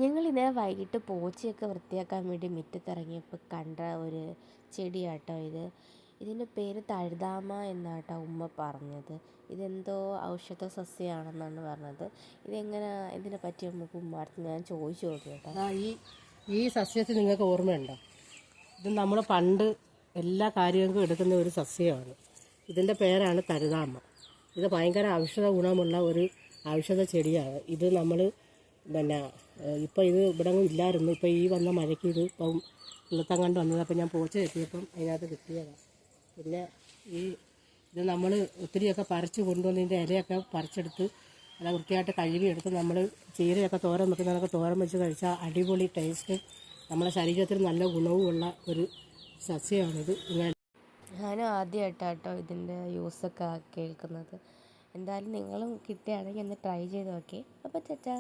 ഞങ്ങളിന്നലെ വൈകിട്ട് പോച്ചയൊക്കെ വൃത്തിയാക്കാൻ വേണ്ടി മുറ്റത്തിറങ്ങിയപ്പോൾ കണ്ട ഒരു ചെടിയാട്ടോ ഇത്. ഇതിൻ്റെ പേര് തഴുതാമ എന്നാട്ടോ ഉമ്മ പറഞ്ഞത്. ഇതെന്തോ ഔഷധ സസ്യമാണെന്നാണ് പറഞ്ഞത്. ഇതിനെ പറ്റി നമുക്ക് ഉമ്മാർത്ത് ഞാൻ ചോദിച്ചു നോക്കി കേട്ടോ. ഈ സസ്യത്തിൽ നിങ്ങൾക്ക് ഓർമ്മയുണ്ടോ? ഇത് നമ്മൾ പണ്ട് എല്ലാ കാര്യങ്ങൾക്കും എടുക്കുന്ന ഒരു സസ്യമാണ്. ഇതിൻ്റെ പേരാണ് തഴുതാമ. ഇത് ഭയങ്കര ഔഷധ ഗുണമുള്ള ഒരു ഔഷധ ചെടിയാണ്. ഇത് നമ്മൾ ഇപ്പോൾ ഇത് ഇവിടെ ഇല്ലായിരുന്നു. ഇപ്പോൾ ഈ വന്ന മഴയ്ക്ക് ഇത് ഇപ്പം വെള്ളത്തങ്ങാണ്ട് വന്നത്. അപ്പോൾ ഞാൻ പോച്ച എത്തിയപ്പം അതിനകത്ത് കിട്ടിയതാണ്. പിന്നെ ഇത് നമ്മൾ ഒത്തിരിയൊക്കെ പറിച്ച് കൊണ്ടുവന്നതിൻ്റെ ഇലയൊക്കെ പറിച്ചെടുത്ത് നല്ല വൃത്തിയായിട്ട് കഴുകിയെടുത്ത് നമ്മൾ ചീരയൊക്കെ തോരൻ വെക്കുന്നതൊക്കെ തോരൻ വെച്ച് കഴിച്ചാൽ അടിപൊളി ടേസ്റ്റ്, നമ്മുടെ ശരീരത്തിന് നല്ല ഗുണവുമുള്ള ഒരു സസ്യമാണിത്. ഞാനും ആദ്യമായിട്ടാട്ടോ ഇതിൻ്റെ യൂസൊക്കെ കേൾക്കുന്നത്. എന്തായാലും നിങ്ങളും കിട്ടുകയാണെങ്കിൽ ഒന്ന് ട്രൈ ചെയ്ത് നോക്കി. അപ്പോൾ ചേട്ടാ.